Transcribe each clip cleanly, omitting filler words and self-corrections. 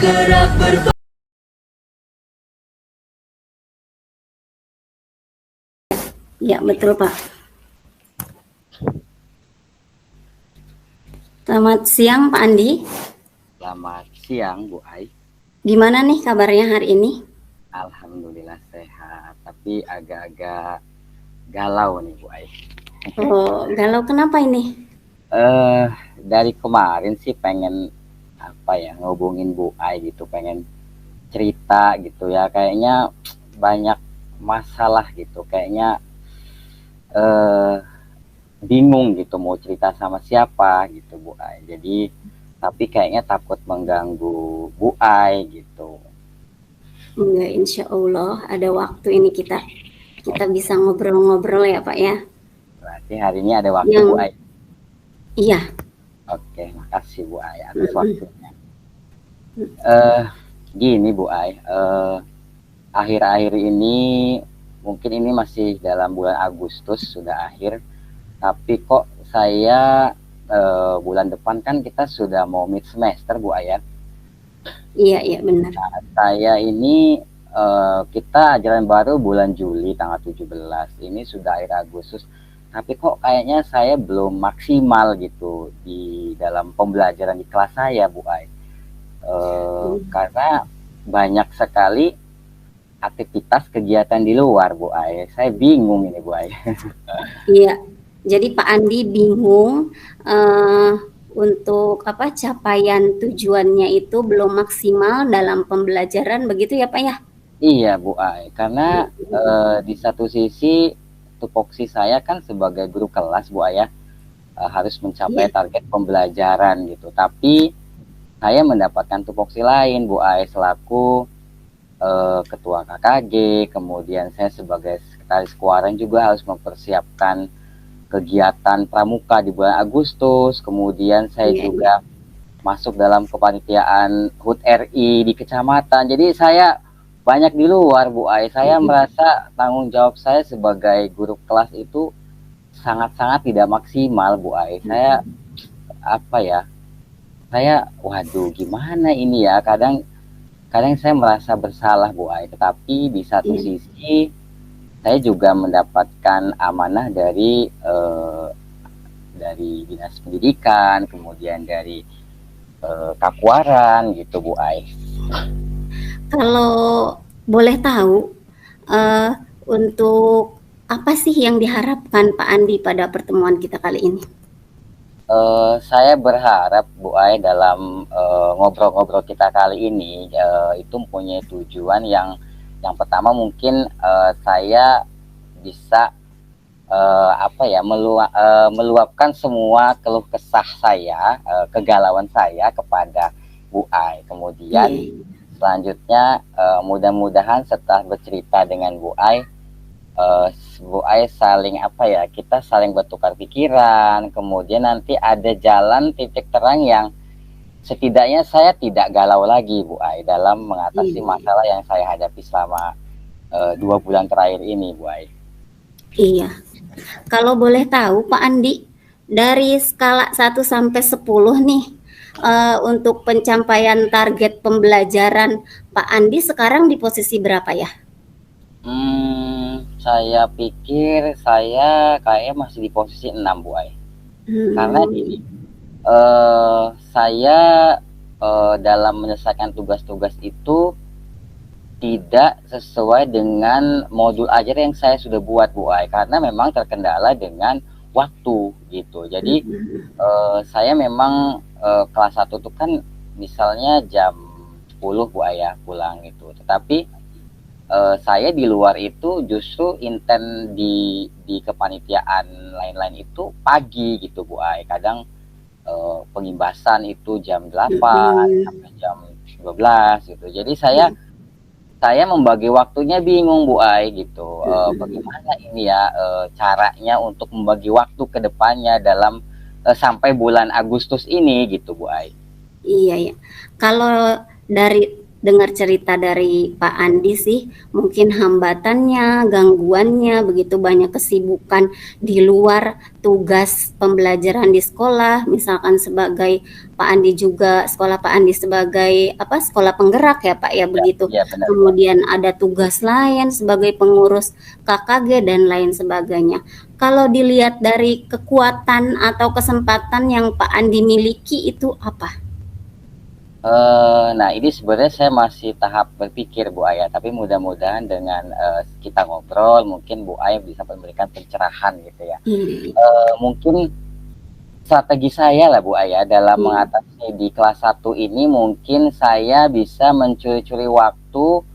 bergerak Ya, betul Pak. Selamat siang Pak Andi. Selamat siang Bu Ai. Gimana nih kabarnya hari ini? Alhamdulillah sehat, tapi agak-agak galau nih Bu Ai. Oh, galau kenapa ini? Dari kemarin sih pengen ngehubungin Bu Ai gitu, pengen cerita gitu ya. Kayaknya banyak masalah gitu, kayaknya eh bingung gitu mau cerita sama siapa gitu Bu Ai. Jadi tapi kayaknya takut mengganggu Bu Ai gitu. Enggak, insya Allah ada waktu ini kita bisa ngobrol-ngobrol ya Pak ya. Berarti hari ini ada waktu Bu Ai. Yang iya. Oke, makasih Bu Ai atas waktunya. Gini Bu Ai, akhir-akhir ini mungkin ini masih dalam bulan Agustus sudah akhir, tapi kok saya bulan depan kan kita sudah mau mid semester Bu Ai ya. Iya benar. Nah, saya ini kita ajaran baru bulan Juli tanggal 17. Ini sudah akhir Agustus. Tapi kok kayaknya saya belum maksimal gitu di dalam pembelajaran di kelas saya Bu Ai. Karena banyak sekali aktivitas kegiatan di luar Bu Ai. Saya bingung ini Bu Ai. Iya. Jadi Pak Andi bingung untuk capaian tujuannya itu belum maksimal dalam pembelajaran begitu ya Pak ya? Iya Bu Ai, karena di satu sisi tupoksi saya kan sebagai guru kelas Bu Ai ya, harus mencapai Iya. target pembelajaran gitu. Tapi saya mendapatkan tupoksi lain Bu Ai selaku ketua KKG, kemudian saya sebagai sekretaris keuangan juga harus mempersiapkan kegiatan pramuka di bulan Agustus. Kemudian saya juga masuk dalam kepanitiaan HUT RI di kecamatan. Jadi saya banyak di luar Bu Ai. Saya merasa tanggung jawab saya sebagai guru kelas itu sangat-sangat tidak maksimal Bu Ai. Saya waduh gimana ini ya, kadang saya merasa bersalah Bu Ai, tetapi di satu sisi saya juga mendapatkan amanah dari dinas pendidikan, kemudian dari Kakuaran gitu Bu Ai. Kalau boleh tahu, untuk apa sih yang diharapkan Pak Andi pada pertemuan kita kali ini? Saya berharap Bu Ai dalam ngobrol-ngobrol kita kali ini itu mempunyai tujuan yang pertama mungkin saya bisa meluapkan semua keluh kesah saya, kegalauan saya kepada Bu Ai. Kemudian selanjutnya mudah-mudahan setelah bercerita dengan Bu Ai kita saling bertukar pikiran, kemudian nanti ada jalan titik terang yang setidaknya saya tidak galau lagi Bu Ai dalam mengatasi masalah yang saya hadapi selama 2 bulan terakhir ini Bu Ai. Iya. Kalau boleh tahu Pak Andi, dari skala 1 sampai 10 nih, untuk pencapaian target pembelajaran Pak Andi sekarang di posisi berapa ya? Saya pikir saya kayaknya masih di posisi 6 Bu Ai. Karena gini, saya dalam menyelesaikan tugas-tugas itu tidak sesuai dengan modul ajar yang saya sudah buat Bu Ai, karena memang terkendala dengan waktu gitu. Jadi saya memang kelas 1 itu kan misalnya jam 10 Bu Ai ya pulang itu. Tetapi saya di luar itu justru inten di kepanitiaan lain-lain itu pagi gitu Bu Ai. Kadang pengimbasan itu jam 8 sampai jam 12 gitu. Jadi saya membagi waktunya bingung Bu Ai gitu. Bagaimana ini ya caranya untuk membagi waktu ke depannya dalam sampai bulan Agustus ini gitu Bu Ai. Iya ya. Kalau dengar cerita dari Pak Andi sih, mungkin hambatannya, gangguannya, begitu banyak kesibukan di luar tugas pembelajaran di sekolah, misalkan sebagai Pak Andi juga, sekolah Pak Andi sebagai apa, sekolah penggerak ya Pak ya, Ya, begitu. ya benar. Kemudian ada tugas lain sebagai pengurus KKG dan lain sebagainya. Kalau dilihat dari kekuatan atau kesempatan yang Pak Andi miliki itu apa? Nah ini sebenarnya saya masih tahap berpikir Bu Aya, tapi mudah-mudahan dengan kita ngobrol mungkin Bu Aya bisa memberikan pencerahan gitu ya. Mungkin strategi saya lah Bu Aya dalam mengatasi di kelas 1 ini, mungkin saya bisa mencuri-curi waktu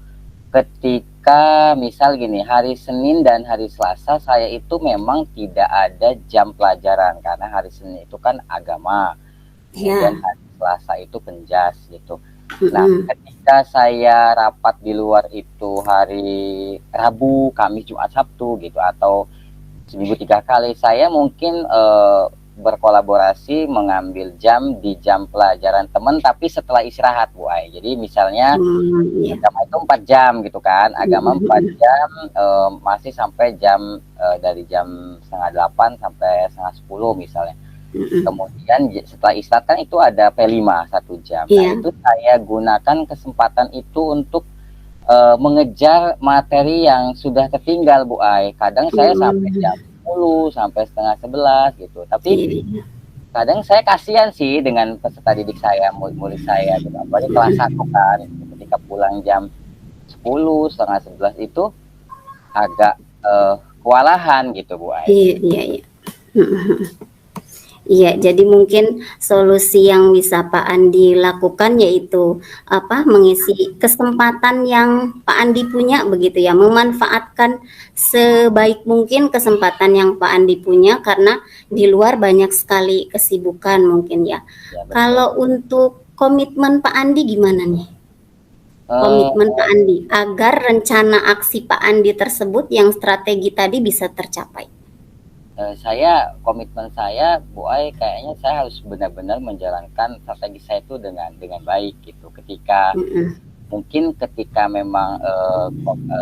ketika misal gini, hari Senin dan hari Selasa saya itu memang tidak ada jam pelajaran karena hari Senin itu kan agama, kemudian hari Selasa itu penjas gitu. Nah, ketika saya rapat di luar itu hari Rabu, Kamis, Jumat, Sabtu gitu, atau seminggu 3 kali, saya mungkin berkolaborasi mengambil jam di jam pelajaran teman tapi setelah istirahat Bu Ai. Jadi misalnya agama itu 4 jam gitu kan, agama 4 jam masih sampai jam dari jam setengah 8 sampai setengah 10 misalnya. Kemudian setelah istirahat kan itu ada P5 1 jam. Nah itu saya gunakan kesempatan itu untuk mengejar materi yang sudah tertinggal Bu Ai. Kadang saya sampai jam 10 sampai setengah 11 gitu. Tapi kadang saya kasihan sih dengan peserta didik saya, murid-murid saya gitu. Apalagi kelas 1 kan, ketika pulang jam 10 setengah 11 itu agak kewalahan gitu Bu Ai. Iya. Iya, jadi mungkin solusi yang bisa Pak Andi lakukan yaitu apa, mengisi kesempatan yang Pak Andi punya begitu ya, memanfaatkan sebaik mungkin kesempatan yang Pak Andi punya karena di luar banyak sekali kesibukan mungkin ya. Kalau untuk komitmen Pak Andi gimana nih? Komitmen Pak Andi agar rencana aksi Pak Andi tersebut yang strategi tadi bisa tercapai. Komitmen saya Bu Ai, kayaknya saya harus benar-benar menjalankan strategi saya itu dengan baik gitu. Mungkin ketika memang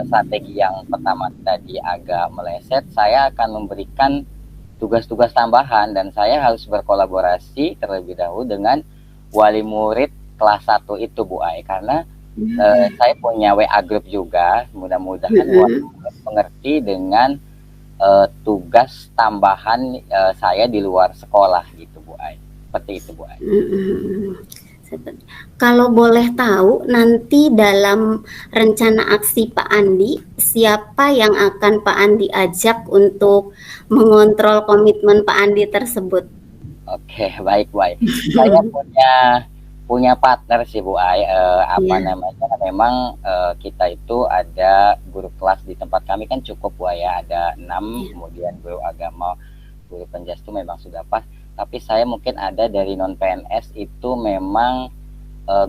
strategi yang pertama tadi agak meleset, saya akan memberikan tugas-tugas tambahan dan saya harus berkolaborasi terlebih dahulu dengan wali murid kelas 1 itu Bu Ai, karena saya punya WA group juga. Mudah-mudahan wali murid mengerti dengan tugas tambahan saya di luar sekolah gitu Bu Ai. Seperti itu Bu Ai. Kalau boleh tahu nanti dalam rencana aksi Pak Andi, siapa yang akan Pak Andi ajak untuk mengontrol komitmen Pak Andi tersebut? Oke, baik Bu Ai. Saya punya partner sih Bu Ai, namanya, memang kita itu ada guru kelas di tempat kami kan cukup Bu Ai ya, ada 6, kemudian guru agama, guru penjas itu memang sudah pas, tapi saya mungkin ada dari non PNS itu memang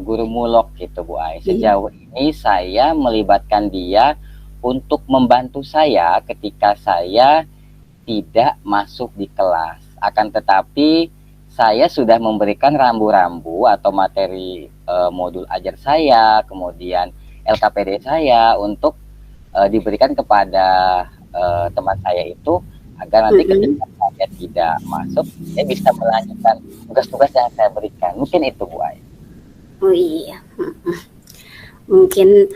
guru mulok gitu Bu Ai. Sejauh ini saya melibatkan dia untuk membantu saya ketika saya tidak masuk di kelas, akan tetapi saya sudah memberikan rambu-rambu atau materi modul ajar saya, kemudian LKPD saya untuk diberikan kepada teman saya itu agar nanti ketika saya tidak masuk, saya bisa melanjutkan tugas-tugas yang saya berikan. Mungkin itu Bu Ai. Oh iya, mungkin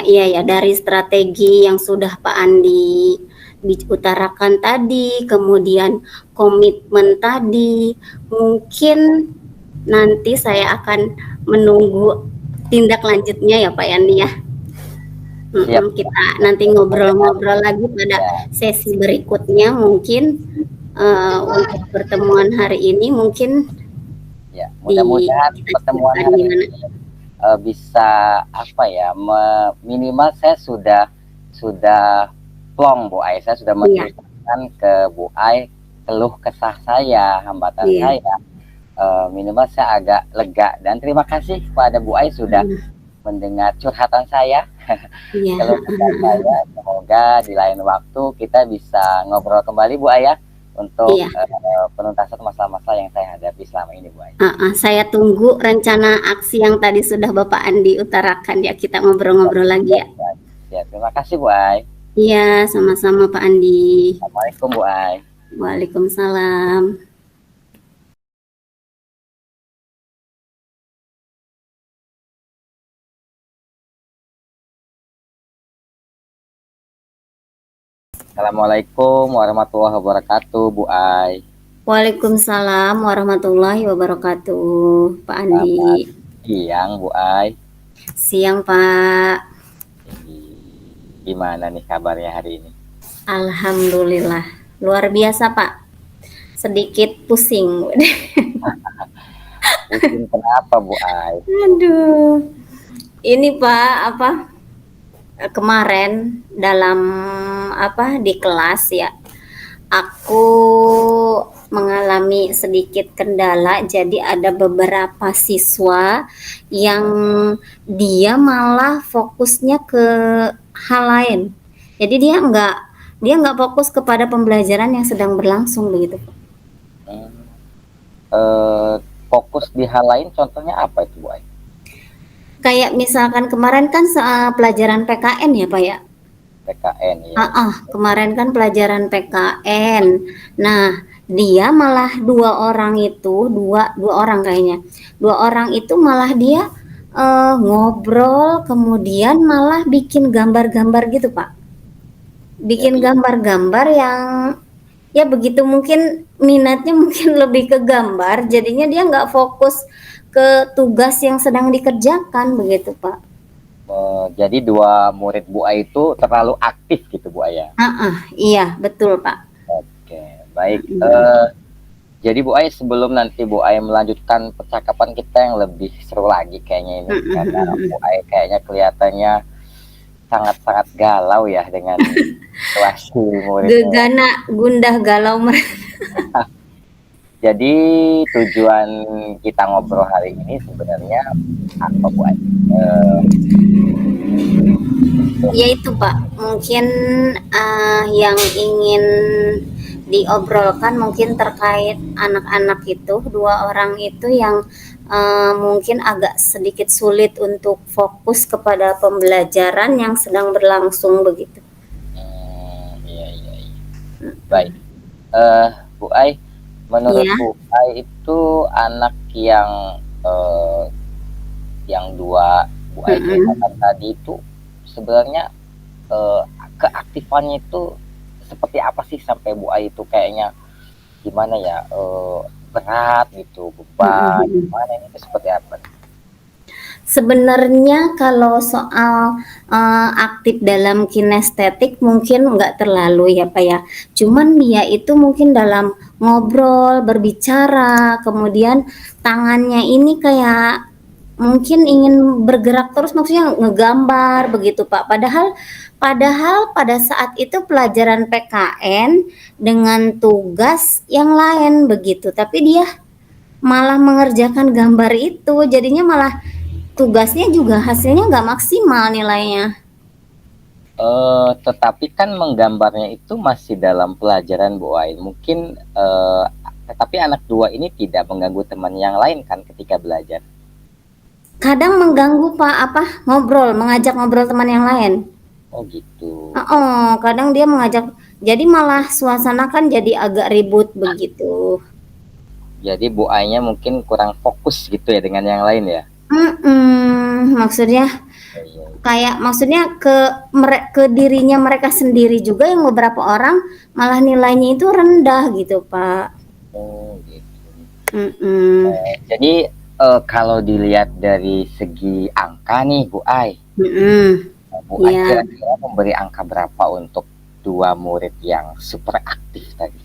iya ya, dari strategi yang sudah Pak Andi diutarakan tadi, kemudian komitmen tadi, mungkin nanti saya akan menunggu tindak lanjutnya ya Pak Andi ya. Kita nanti ngobrol-ngobrol lagi pada sesi berikutnya mungkin. Untuk pertemuan hari ini mungkin ya, mudah-mudahan pertemuan hari ini bisa apa ya, minimal saya sudah plong Bu Ai, saya sudah menceritakan ke Bu Ai keluh kesah saya, hambatan saya, minimal saya agak lega, dan terima kasih kepada Bu Ai sudah mendengar curhatan saya. Keluh kesah saya, semoga di lain waktu kita bisa ngobrol kembali Bu Ai ya. untuk Iya. penuntasan masalah-masalah yang saya hadapi selama ini, Bu Ai. Saya tunggu rencana aksi yang tadi sudah Bapak Andi utarakan ya. Kita ngobrol-ngobrol lagi ya. Ya, terima kasih Bu Ai. Iya, sama-sama Pak Andi. Assalamualaikum Bu Ai. Waalaikumsalam. Assalamualaikum warahmatullahi wabarakatuh Bu Ai. Waalaikumsalam warahmatullahi wabarakatuh, Pak Andi. Selamat siang Bu Ai. Siang Pak. Gimana nih kabarnya hari ini? Alhamdulillah, luar biasa Pak. Sedikit pusing. Pusing kenapa Bu Ai? Aduh, ini Pak, apa kemarin dalam di kelas ya, aku mengalami sedikit kendala. Jadi ada beberapa siswa yang dia malah fokusnya ke hal lain. Jadi dia nggak fokus kepada pembelajaran yang sedang berlangsung begitu. Fokus di hal lain contohnya apa itu Bu Ai? Kayak misalkan kemarin kan pelajaran PKN ya Pak ya. PKN ya. Kemarin kan pelajaran PKN. Nah, dia malah dua orang kayaknya. Dua orang itu malah dia ngobrol, kemudian malah bikin gambar-gambar gitu, Pak. Bikin gambar-gambar yang ya begitu, mungkin minatnya mungkin lebih ke gambar, jadinya dia nggak fokus ke tugas yang sedang dikerjakan begitu, Pak. Jadi dua murid Bu Ai itu terlalu aktif gitu Bu Ai ya? Iya betul Pak. Oke, baik. Jadi Bu Ai, sebelum nanti Bu Ai melanjutkan percakapan kita yang lebih seru lagi kayaknya ini, karena Bu Ai kayaknya kelihatannya sangat-sangat galau ya dengan situasi muridnya. Gegana gundah galau Jadi tujuan kita ngobrol hari ini sebenarnya apa Bu Ai? Yaitu Pak, mungkin yang ingin diobrolkan mungkin terkait anak-anak itu, dua orang itu yang mungkin agak sedikit sulit untuk fokus kepada pembelajaran yang sedang berlangsung begitu. Iya. Baik, Bu Ai, menurut Bu Ai itu anak yang dua Bu Ai ceritakan tadi itu sebenarnya keaktifannya itu seperti apa sih sampai Bu Ai itu kayaknya gimana ya, berat gitu, beban, gimana ini seperti apa? Sebenarnya kalau soal aktif dalam kinestetik mungkin nggak terlalu ya Pak ya. Cuman dia itu mungkin dalam ngobrol, berbicara, kemudian tangannya ini kayak mungkin ingin bergerak terus, maksudnya ngegambar begitu Pak. Padahal pada saat itu pelajaran PKN dengan tugas yang lain begitu. Tapi dia malah mengerjakan gambar itu, jadinya malah tugasnya juga hasilnya nggak maksimal nilainya. Tetapi kan menggambarnya itu masih dalam pelajaran Bu Ai. Mungkin tetapi anak dua ini tidak mengganggu teman yang lain kan ketika belajar? Kadang mengganggu Pak, mengajak ngobrol teman yang lain. Oh gitu. Kadang dia mengajak, jadi malah suasana kan jadi agak ribut begitu. Jadi Bu Ai-nya mungkin kurang fokus gitu ya dengan yang lain ya? Maksudnya kayak ke dirinya mereka sendiri juga, yang beberapa orang malah nilainya itu rendah gitu Pak. Oh gitu. Jadi kalau dilihat dari segi angka nih Bu Ai, Bu Ai kira-kira memberi angka berapa untuk dua murid yang super aktif tadi?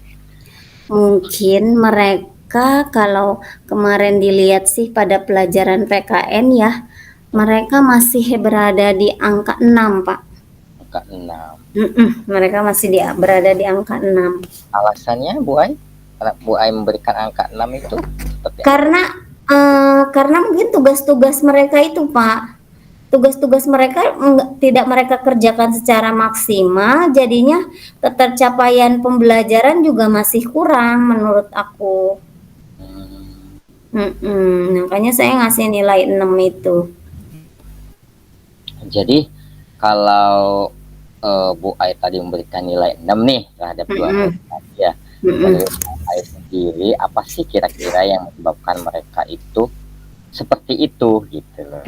Mungkin mereka kalau kemarin dilihat sih pada pelajaran PKN ya, mereka masih berada di angka 6 Pak. Angka 6. Mereka masih berada di angka 6. Alasannya Bu Ai? Bu Ai memberikan angka 6 itu seperti karena mungkin tugas-tugas mereka itu Pak, tugas-tugas mereka tidak mereka kerjakan secara maksimal, jadinya ketercapaian pembelajaran juga masih kurang menurut aku. Makanya saya ngasih nilai 6 itu. Jadi kalau Bu Ai tadi memberikan nilai 6 nih terhadap dua murid tadi ya, menurut Bu Ai sendiri apa sih kira-kira yang menyebabkan mereka itu seperti itu gitu loh?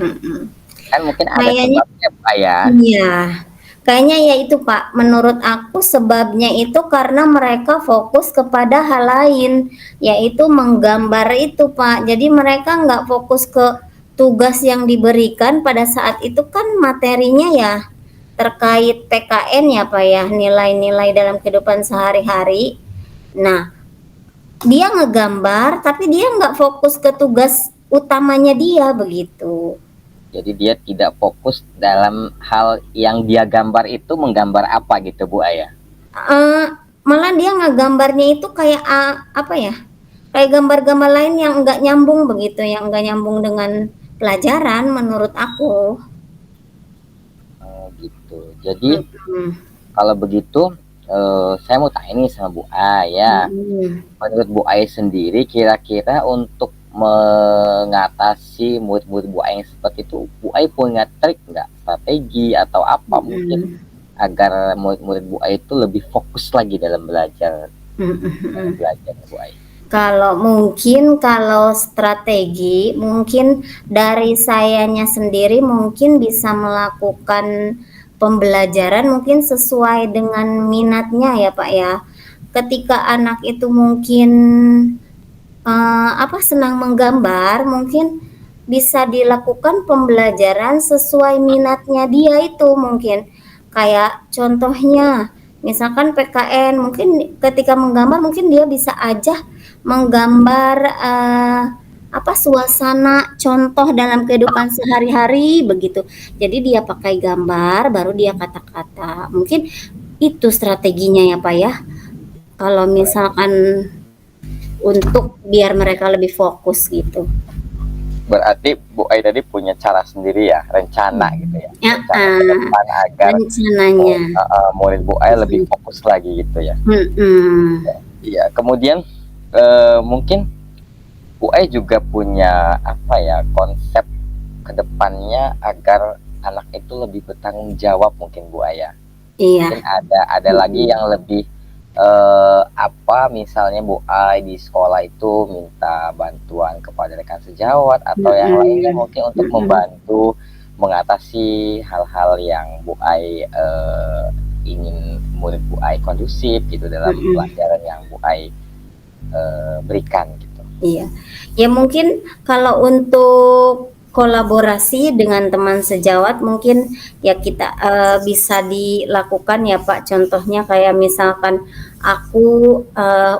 Kan mungkin ada Kayaknya, sebabnya Pak ya. iya. Kayaknya ya itu Pak, menurut aku sebabnya itu karena mereka fokus kepada hal lain, yaitu menggambar itu Pak. Jadi mereka nggak fokus ke tugas yang diberikan pada saat itu, kan materinya ya terkait PKN ya Pak ya, nilai-nilai dalam kehidupan sehari-hari. Nah, dia ngegambar tapi dia nggak fokus ke tugas utamanya dia begitu. Jadi dia tidak fokus dalam hal yang dia gambar itu menggambar apa gitu Bu Aya. Malah dia ngegambarnya itu kayak apa ya? Kayak gambar-gambar lain yang enggak nyambung begitu, yang enggak nyambung dengan pelajaran menurut aku. Oh gitu. Jadi kalau begitu saya mau tanya nih sama Bu Aya. Menurut Bu Aya sendiri kira-kira untuk mengatasi murid-murid Bu Ai yang seperti itu, Bu Ai punya trik nggak, strategi atau apa mungkin agar murid-murid Bu Ai itu lebih fokus lagi dalam belajar Bu Ai? Kalau strategi mungkin dari sayanya sendiri mungkin bisa melakukan pembelajaran mungkin sesuai dengan minatnya ya Pak ya. Ketika anak itu mungkin senang menggambar, mungkin bisa dilakukan pembelajaran sesuai minatnya dia itu mungkin. Kayak contohnya, misalkan PKN, mungkin ketika menggambar mungkin dia bisa aja menggambar suasana contoh dalam kehidupan sehari-hari begitu. Jadi dia pakai gambar, baru dia kata-kata. Mungkin itu strateginya ya Pak ya. Kalau misalkan untuk biar mereka lebih fokus gitu. Berarti Bu Ai tadi punya cara sendiri ya, rencana gitu ya. Rencana ke depan agar rencananya murid Bu Ai lebih fokus lagi gitu ya. Iya, kemudian mungkin Bu Ai juga punya apa ya, konsep kedepannya agar anak itu lebih bertanggung jawab mungkin Bu Ai ya. Iya. Mungkin ada lagi yang lebih misalnya Bu Ai di sekolah itu minta bantuan kepada rekan sejawat atau yang lainnya mungkin untuk membantu mengatasi hal-hal yang Bu Ai ingin murid Bu Ai kondusif gitu dalam pelajaran yang Bu Ai berikan gitu. Iya. Ya mungkin kalau untuk kolaborasi dengan teman sejawat mungkin ya kita bisa dilakukan ya Pak. Contohnya kayak misalkan aku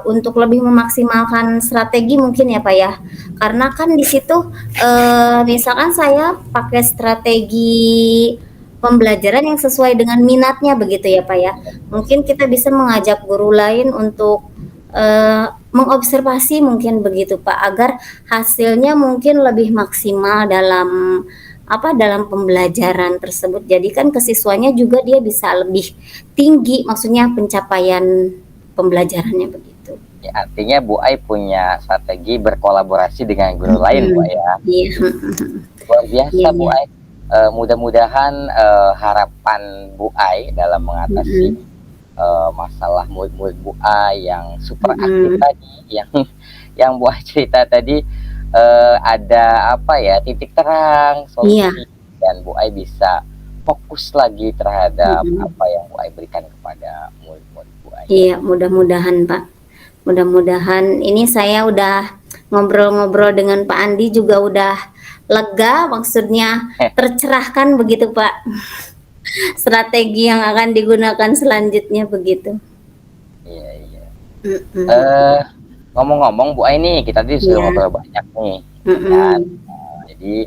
untuk lebih memaksimalkan strategi mungkin ya Pak ya. Karena kan di situ misalkan saya pakai strategi pembelajaran yang sesuai dengan minatnya begitu ya Pak ya. Mungkin kita bisa mengajak guru lain untuk mengobservasi mungkin begitu Pak, agar hasilnya mungkin lebih maksimal dalam pembelajaran tersebut. Jadi kan ke siswanya juga dia bisa lebih tinggi, maksudnya pencapaian pembelajarannya begitu. Ya, artinya Bu Ai punya strategi berkolaborasi dengan guru lain Bu Ai ya. Iya. Luar biasa Bu Ai. Mudah-mudahan harapan Bu Ai dalam mengatasi masalah murid-murid Bu Ai yang super aktif tadi, yang Bu Ai cerita tadi ada titik terang solusi dan Bu Ai bisa fokus lagi terhadap apa yang Bu Ai berikan kepada murid-murid Bu Ai. Iya, mudah-mudahan Pak. Mudah-mudahan ini saya udah ngobrol-ngobrol dengan Pak Andi juga udah lega, maksudnya tercerahkan begitu Pak. Strategi yang akan digunakan selanjutnya begitu. Iya. Ngomong-ngomong Bu Ai nih, kita tadi sudah ngobrol banyak nih, kan? Jadi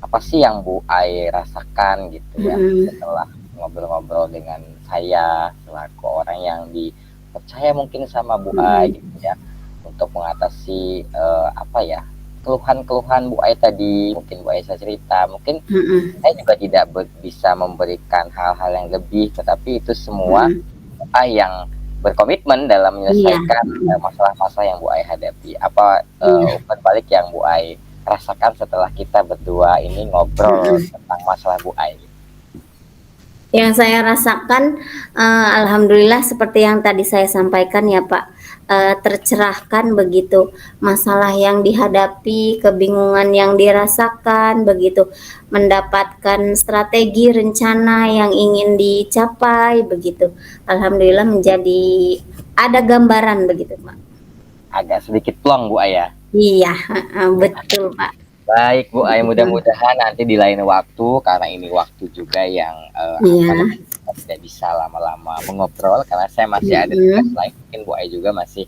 apa sih yang Bu Ai rasakan gitu ya setelah ngobrol-ngobrol dengan saya selaku orang yang dipercaya mungkin sama Bu Ai gitu ya untuk mengatasi keluhan-keluhan Bu Ai tadi, mungkin Bu Aisyah cerita, mungkin Mm-mm. saya juga tidak bisa memberikan hal-hal yang lebih, tetapi itu semua Mm-mm. Bu Ai yang berkomitmen dalam Iya. menyelesaikan Mm-mm. masalah-masalah yang Bu Ai hadapi. Apa Iya. umpan balik yang Bu Ai rasakan setelah kita berdua ini ngobrol Mm-mm. tentang masalah Bu Ai? Yang saya rasakan, alhamdulillah seperti yang tadi saya sampaikan ya Pak, tercerahkan begitu, masalah yang dihadapi, kebingungan yang dirasakan begitu, mendapatkan strategi, rencana yang ingin dicapai begitu. Alhamdulillah menjadi ada gambaran begitu Pak. Agak sedikit plong Bu Ai ya. Iya, betul Pak. Baik Bu Ai, Heeh. mudah-mudahan nanti di lain waktu, karena ini waktu juga yang apa Iya. namanya, kita tidak bisa lama-lama mengobrol karena saya masih ada tugas Mhm. lain, mungkin Bu Ai juga masih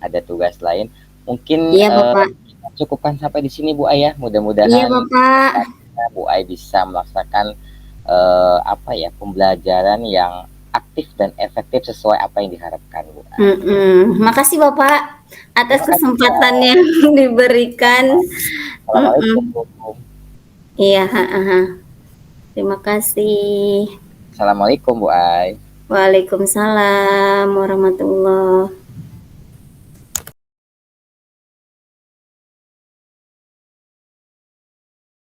ada tugas lain. Mungkin Iya Bapak. kita cukupkan sampai di sini Bu Ai ya. Iya Mudah-mudahan Bapak. Bu Ai bisa melaksanakan apa ya, pembelajaran yang aktif dan efektif sesuai apa yang diharapkan Bu Ai. Makasih Bapak atas Terima kasih Bu kesempatan Ai. yang diberikan. Mhm. Assalamualaikum. Iya, heeh. Terima kasih. Assalamualaikum Bu Ai. Waalaikumsalam warahmatullah.